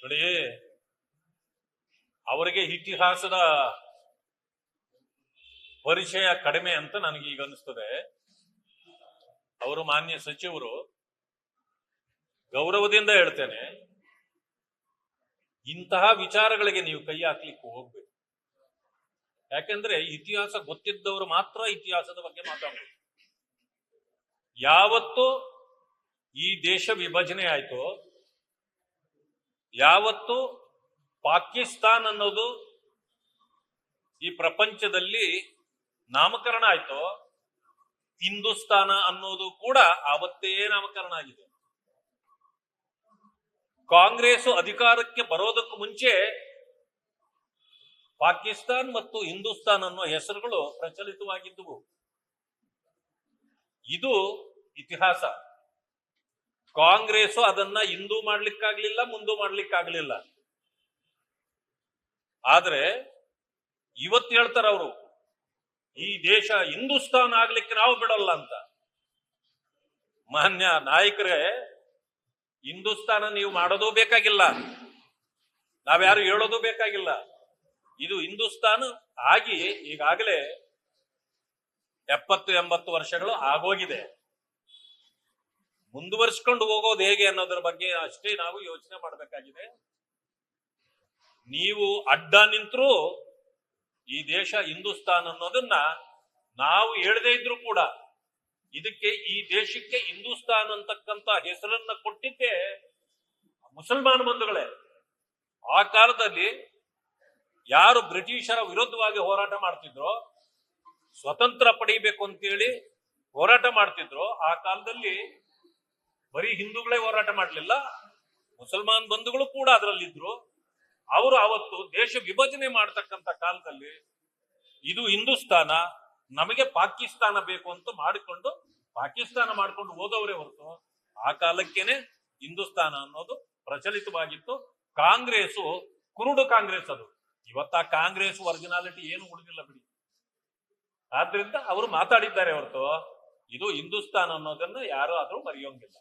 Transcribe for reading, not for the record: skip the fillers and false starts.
ನೋಡಿ, ಅವರಿಗೆ ಇತಿಹಾಸದ ಪರಿಚಯ ಕಡಿಮೆ ಅಂತ ನನಗೀಗ ಅನಿಸ್ತದೆ. ಅವರು ಮಾನ್ಯ ಸಚಿವರು, ಗೌರವದಿಂದ ಹೇಳ್ತೇನೆ, ಇಂತಹ ವಿಚಾರಗಳಿಗೆ ನೀವು ಕೈ ಹಾಕ್ಲಿಕ್ಕೆ ಹೋಗ್ಬೇಕು. ಯಾಕೆಂದ್ರೆ ಇತಿಹಾಸ ಗೊತ್ತಿದ್ದವರು ಮಾತ್ರ ಇತಿಹಾಸದ ಬಗ್ಗೆ ಮಾತಾಡಬೇಕು. ಯಾವತ್ತು ಈ ದೇಶ ವಿಭಜನೆ ಆಯ್ತೋ, ಯಾವತ್ತು ಪಾಕಿಸ್ತಾನ್ ಅನ್ನೋದು ಈ ಪ್ರಪಂಚದಲ್ಲಿ ನಾಮಕರಣ ಆಯ್ತೋ, ಹಿಂದೂಸ್ತಾನ ಅನ್ನೋದು ಕೂಡ ಆವತ್ತೇ ನಾಮಕರಣ ಆಗಿದೆ. ಕಾಂಗ್ರೆಸ್ ಅಧಿಕಾರಕ್ಕೆ ಬರೋದಕ್ಕೂ ಮುಂಚೆ ಪಾಕಿಸ್ತಾನ್ ಮತ್ತು ಹಿಂದೂಸ್ತಾನ್ ಅನ್ನೋ ಹೆಸರುಗಳು ಪ್ರಚಲಿತವಾಗಿದ್ದವು. ಇದು ಇತಿಹಾಸ. ಕಾಂಗ್ರೆಸ್ ಅದನ್ನ ಹಿಂದೂ ಮಾಡ್ಲಿಕ್ಕಾಗ್ಲಿಲ್ಲ, ಮುಂದೂ ಮಾಡ್ಲಿಕ್ಕಾಗ್ಲಿಲ್ಲ. ಆದ್ರೆ ಇವತ್ತು ಹೇಳ್ತಾರ ಅವರು, ಈ ದೇಶ ಹಿಂದೂಸ್ತಾನ್ ಆಗ್ಲಿಕ್ಕೆ ನಾವು ಬಿಡಲ್ಲ ಅಂತ. ಮಾನ್ಯ ನಾಯಕರೇ, ಹಿಂದೂಸ್ತಾನ ನೀವು ಮಾಡೋದು ಬೇಕಾಗಿಲ್ಲ, ನಾವ್ಯಾರು ಹೇಳೋದು ಬೇಕಾಗಿಲ್ಲ. ಇದು ಹಿಂದೂಸ್ತಾನ ಆಗಿ ಈಗಾಗಲೇ 70-80 ವರ್ಷಗಳು ಆಗೋಗಿದೆ. ಮುಂದುವರಿಸಿಕೊಂಡು ಹೋಗೋದು ಹೇಗೆ ಅನ್ನೋದ್ರ ಬಗ್ಗೆ ಅಷ್ಟೇ ನಾವು ಯೋಚನೆ ಮಾಡಬೇಕಾಗಿದೆ. ನೀವು ಅಡ್ಡ ನಿಂತರೂ ಈ ದೇಶ ಹಿಂದೂಸ್ತಾನ್ ಅನ್ನೋದನ್ನ ನಾವು ಹೇಳದೇ ಇದ್ರು ಕೂಡ, ಇದಕ್ಕೆ ಈ ದೇಶಕ್ಕೆ ಹಿಂದೂಸ್ತಾನ್ ಅಂತಕ್ಕಂಥ ಹೆಸರನ್ನ ಕೊಟ್ಟಿದ್ದೆ ಮುಸಲ್ಮಾನ ಬಂಧುಗಳೇ. ಆ ಕಾಲದಲ್ಲಿ ಯಾರು ಬ್ರಿಟಿಷರ ವಿರುದ್ಧವಾಗಿ ಹೋರಾಟ ಮಾಡ್ತಿದ್ರು, ಸ್ವತಂತ್ರ ಪಡೀಬೇಕು ಅಂತೇಳಿ ಹೋರಾಟ ಮಾಡ್ತಿದ್ರು, ಆ ಕಾಲದಲ್ಲಿ ಬರೀ ಹಿಂದೂಗಳೇ ಹೋರಾಟ ಮಾಡಲಿಲ್ಲ, ಮುಸಲ್ಮಾನ್ ಬಂಧುಗಳು ಕೂಡ ಅದರಲ್ಲಿದ್ರು. ಅವರು ಅವತ್ತು ದೇಶ ವಿಭಜನೆ ಮಾಡತಕ್ಕಂಥ ಕಾಲದಲ್ಲಿ ಇದು ಹಿಂದೂಸ್ತಾನ, ನಮಗೆ ಪಾಕಿಸ್ತಾನ ಬೇಕು ಅಂತ ಮಾಡಿಕೊಂಡು ಪಾಕಿಸ್ತಾನ ಮಾಡ್ಕೊಂಡು ಹೋದವರೇ ಹೊರತು ಆ ಕಾಲಕ್ಕೇನೆ ಹಿಂದೂಸ್ತಾನ ಅನ್ನೋದು ಪ್ರಚಲಿತವಾಗಿತ್ತು. ಕಾಂಗ್ರೆಸ್ ಕುರುಡು ಕಾಂಗ್ರೆಸ್ ಅದು. ಇವತ್ತ ಆ ಕಾಂಗ್ರೆಸ್ ಒರಿಜಿನಾಲಿಟಿ ಏನು ಉಳಿದಿಲ್ಲ ಬಿಡಿ. ಆದ್ರಿಂದ ಅವರು ಮಾತಾಡಿದ್ದಾರೆ ಹೊರತು ಇದು ಹಿಂದೂಸ್ತಾನ ಅನ್ನೋದನ್ನ ಯಾರು ಆದ್ರೂ ಮರೆಯೋಂಗಿಲ್ಲ.